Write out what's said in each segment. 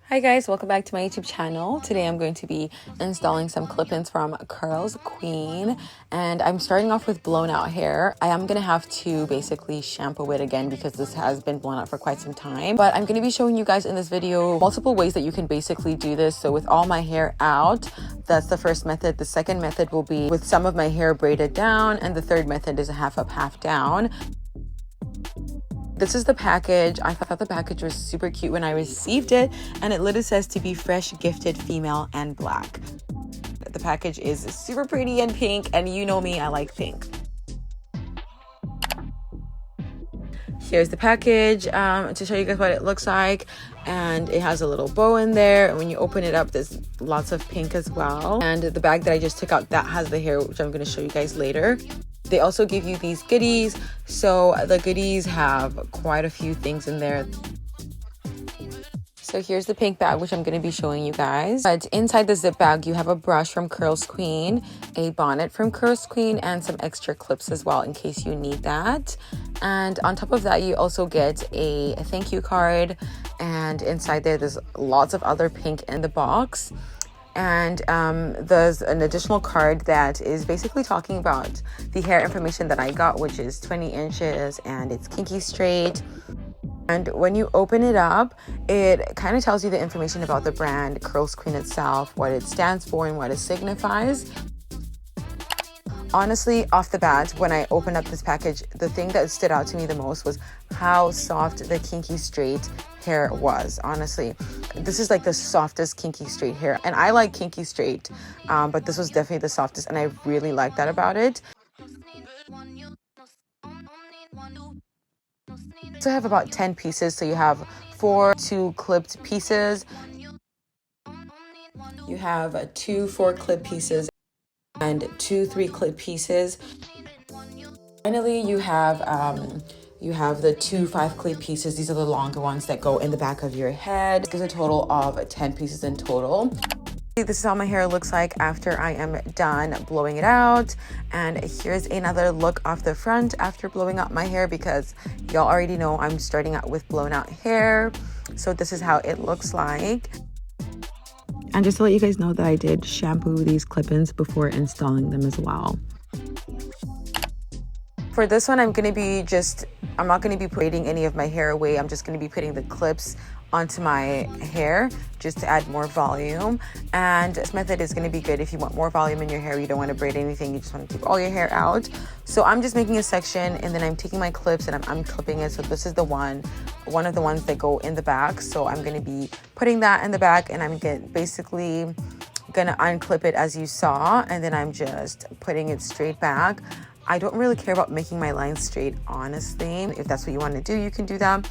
Hi guys, welcome back to my YouTube channel. Today I'm going to be installing some clip-ins from CurlsQueen, and I'm starting off with blown out hair. I am going to have to basically shampoo it again because this has been blown out for quite some time, but I'm going to be showing you guys in this video multiple ways that you can basically do this. So with all my hair out, that's the first method. The second method will be with some of my hair braided down, and the third method is a half up, half down. This is the package. I thought the package was super cute when I received it, and it literally says to be fresh, gifted, female, and black. The package is super pretty and pink, and you know me, I like pink. Here's the package to show you guys what it looks like, and it has a little bow in there, and when you open it up there's lots of pink as well. And the bag that I just took out, that has the hair, which I'm going to show you guys later. They also give you these goodies, so the goodies have quite a few things in there. So here's the pink bag, which I'm going to be showing you guys. But inside the zip bag, you have a brush from CurlsQueen, a bonnet from CurlsQueen, and some extra clips as well in case you need that. And on top of that, you also get a thank you card, and inside there's lots of other pink in the box. And there's an additional card that is basically talking about the hair information that I got, which is 20 inches and it's kinky straight. And when you open it up, it kind of tells you the information about the brand CurlsQueen itself, what it stands for and what it signifies. Honestly, off the bat, when I opened up this package, the thing that stood out to me the most was how soft the kinky straight hair was. Honestly, this is like the softest kinky straight hair, and I like kinky straight, but this was definitely the softest, and I really like that about it. So I have about 10 pieces, so you have 4 2-clipped pieces, you have 2 4-clip pieces, and 2 3-clip pieces. Finally, you have the 2 5-clip pieces. These are the longer ones that go in the back of your head. There's a total of 10 pieces in total. This is how my hair looks like after I am done blowing it out. And here's another look off the front after blowing out my hair, because y'all already know I'm starting out with blown out hair. So this is how it looks like. And just to let you guys know that I did shampoo these clip-ins before installing them as well. For this one, I'm not going to be braiding any of my hair away. I'm just going to be putting the clips onto my hair just to add more volume. And this method is going to be good if you want more volume in your hair. You don't want to braid anything. You just want to keep all your hair out. So I'm just making a section, and then I'm taking my clips and I'm unclipping it. So this is the one of the ones that go in the back. So I'm going to be putting that in the back, and I'm basically going to unclip it as you saw, and then I'm just putting it straight back. I don't really care about making my lines straight, honestly. If that's what you want to do, you can do that.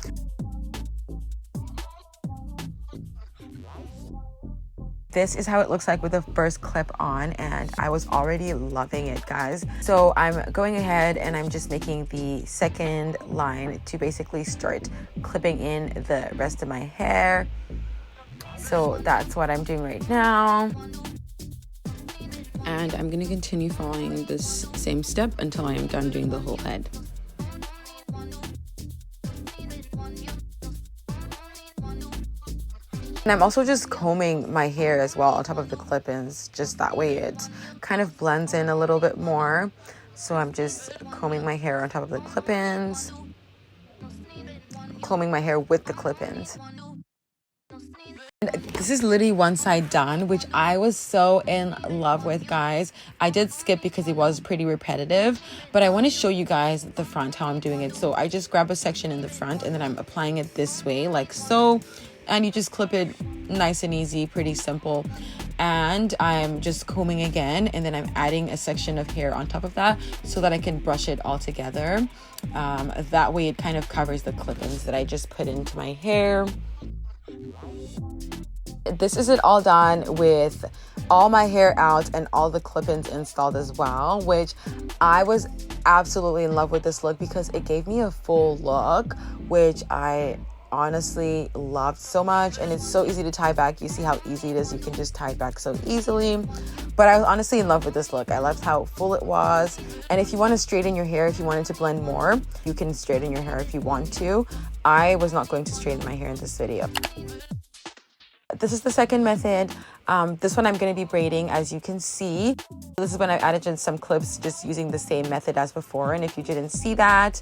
This is how it looks like with the first clip on, and I was already loving it, guys. So I'm going ahead and I'm just making the second line to basically start clipping in the rest of my hair. So that's what I'm doing right now. And I'm going to continue following this same step until I am done doing the whole head. And I'm also just combing my hair as well on top of the clip-ins, just that way it kind of blends in a little bit more. So I'm just combing my hair on top of the clip-ins, combing my hair with the clip-ins. And this is literally one side done, which I was so in love with, guys. I did skip because it was pretty repetitive, but I want to show you guys the front, how I'm doing it. So I just grab a section in the front, and then I'm applying it this way, like so. And you just clip it nice and easy, pretty simple. And I'm just combing again, and then I'm adding a section of hair on top of that so that I can brush it all together. That way it kind of covers the clip-ins that I just put into my hair. This is it all done with all my hair out and all the clip-ins installed as well, which I was absolutely in love with this look because it gave me a full look, which I honestly loved so much. And it's so easy to tie back. You see how easy it is. You can just tie it back so easily. But I was honestly in love with this look. I loved how full it was. And if you want to straighten your hair, if you wanted to blend more, you can straighten your hair if you want to. I was not going to straighten my hair in this video. This is the second method. This one I'm going to be braiding, as you can see. This is when I added in some clips just using the same method as before. And if you didn't see that,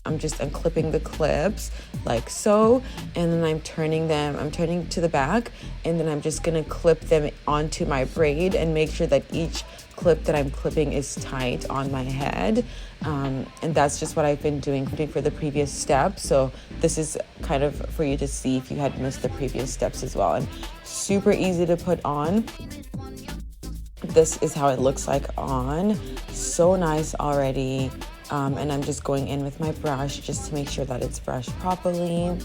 I'm just unclipping the clips like so, and then I'm turning to the back, and then I'm just gonna clip them onto my braid and make sure that each clip that I'm clipping is tight on my head. And that's just what I've been doing for the previous step. So this is kind of for you to see if you had missed the previous steps as well. And super easy to put on. This is how it looks like on. So nice already. And I'm just going in with my brush just to make sure that it's brushed properly.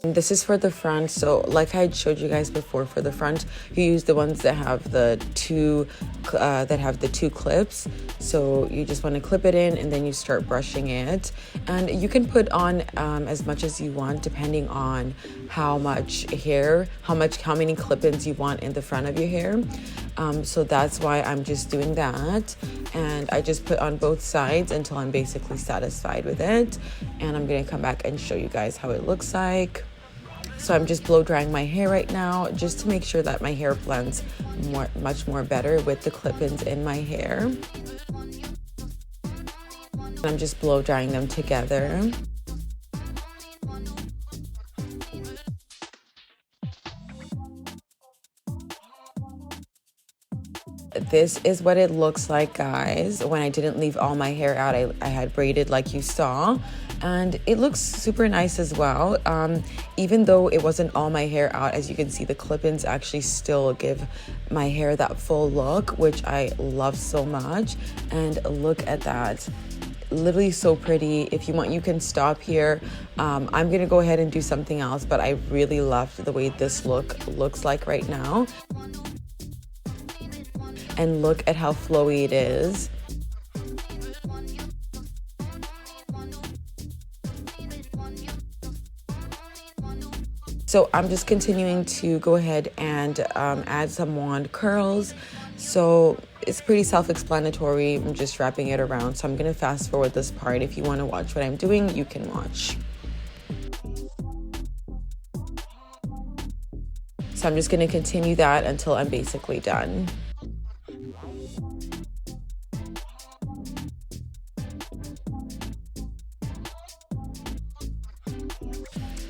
And this is for the front. So like I showed you guys before, for the front, you use the ones that have the two clips. So you just want to clip it in and then you start brushing it. And you can put on as much as you want depending on how many clip-ins you want in the front of your hair. So that's why I'm just doing that. And I just put on both sides until I'm basically satisfied with it. And I'm going to come back and show you guys how it looks like. So I'm just blow drying my hair right now just to make sure that my hair blends much more better with the clip-ins in my hair. I'm just blow drying them together. This is what it looks like, guys. When I didn't leave all my hair out, I had braided like you saw, and it looks super nice as well. Even though it wasn't all my hair out, as you can see, the clip-ins actually still give my hair that full look, which I love so much. And look at that. Literally so pretty. If you want, you can stop here. I'm gonna go ahead and do something else, but I really loved the way this looks like right now. And look at how flowy it is. So I'm just continuing to go ahead and add some wand curls. So it's pretty self-explanatory. I'm just wrapping it around. So I'm gonna fast forward this part. If you wanna watch what I'm doing, you can watch. So I'm just gonna continue that until I'm basically done.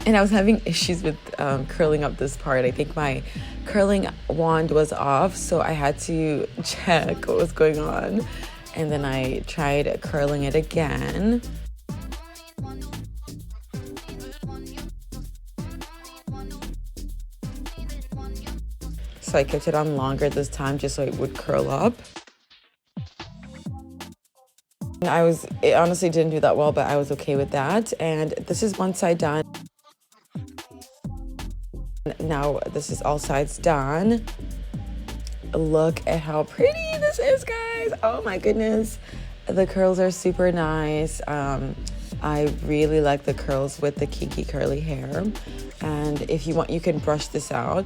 And I was having issues with curling up this part. I think my curling wand was off, so I had to check what was going on. And then I tried curling it again. So I kept it on longer this time just so it would curl up. It honestly didn't do that well, but I was okay with that. And this is one side done. Now this is all sides done. Look at how pretty this is, guys. Oh my goodness. The curls are super nice. I really like the curls with the kinky curly hair. And if you want, you can brush this out.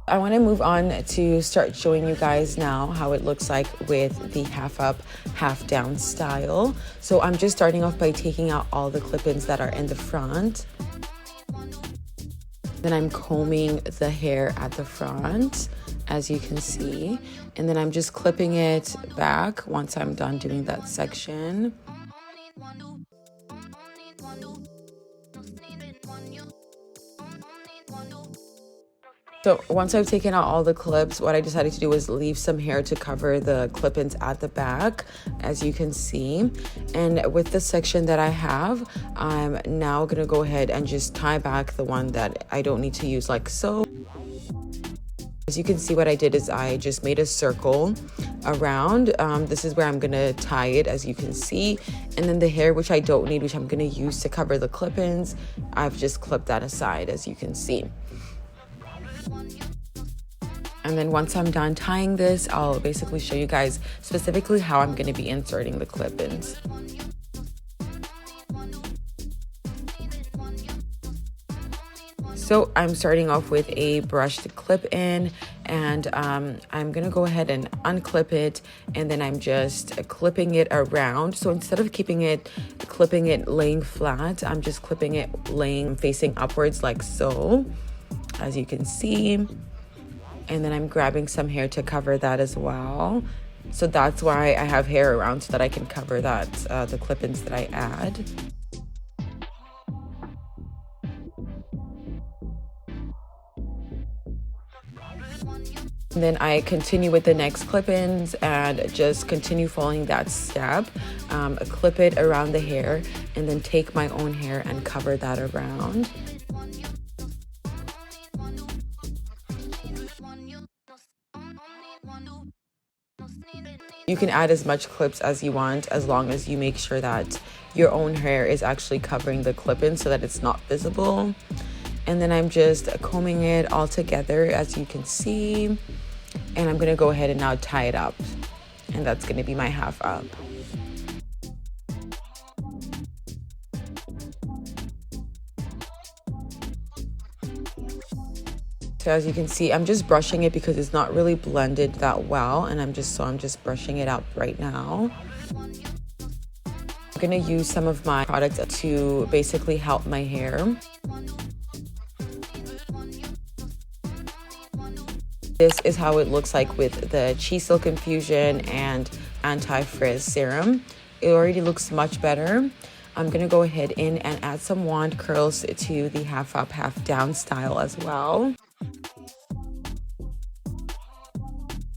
I want to move on to start showing you guys now how it looks like with the half up, half down style. So I'm just starting off by taking out all the clip-ins that are in the front. Then I'm combing the hair at the front, as you can see. And then I'm just clipping it back once I'm done doing that section. So once I've taken out all the clips, what I decided to do was leave some hair to cover the clip-ins at the back, as you can see. And with the section that I have, I'm now gonna go ahead and just tie back the one that I don't need to use, like so. As you can see, what I did is I just made a circle around. This is where I'm gonna tie it, as you can see. And then the hair, which I don't need, which I'm gonna use to cover the clip-ins, I've just clipped that aside, as you can see. And then once I'm done tying this, I'll basically show you guys specifically how I'm going to be inserting the clip-ins. So I'm starting off with a brushed clip in, and I'm gonna go ahead and unclip it, and then I'm just clipping it around. So instead of clipping it laying flat, I'm just clipping it laying facing upwards like so, as you can see. And then I'm grabbing some hair to cover that as well. So that's why I have hair around, so that I can cover that, the clip-ins that I add. And then I continue with the next clip-ins and just continue following that step. Clip it around the hair and then take my own hair and cover that around. You can add as much clips as you want, as long as you make sure that your own hair is actually covering the clip-in so that it's not visible. And then I'm just combing it all together, as you can see. And I'm gonna go ahead and now tie it up. And that's gonna be my half up. So as you can see, I'm just brushing it because it's not really blended that well, and I'm just brushing it out right now. I'm gonna use some of my products to basically help my hair. This is how it looks like with the Cheese Silk Infusion and Anti-Frizz Serum. It already looks much better. I'm gonna go ahead in and add some wand curls to the half up, half down style as well.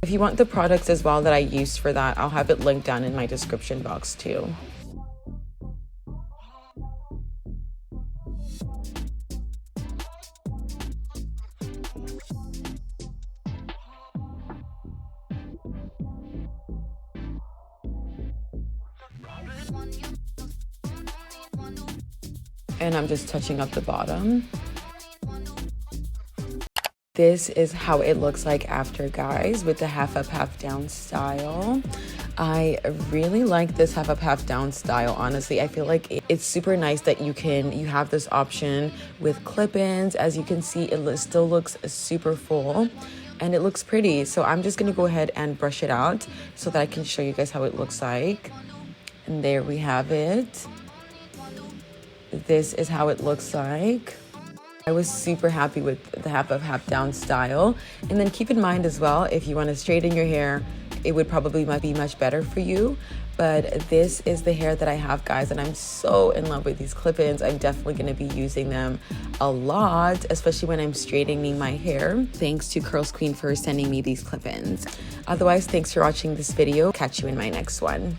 If you want the products as well that I used for that, I'll have it linked down in my description box too. And I'm just touching up the bottom. This is how it looks like after, guys, with the half up, half down style. I really like this half up, half down style. Honestly, I feel like it's super nice that you have this option with clip-ins. As you can see, it still looks super full and it looks pretty. So I'm just gonna go ahead and brush it out so that I can show you guys how it looks like. And there we have it. This is how it looks like. I was super happy with the half up, half down style. And then keep in mind as well, if you want to straighten your hair, it would probably might be much better for you. But this is the hair that I have, guys, and I'm so in love with these clip-ins. I'm definitely going to be using them a lot, especially when I'm straightening my hair. Thanks to CurlsQueen for sending me these clip-ins. Otherwise, thanks for watching this video. Catch you in my next one.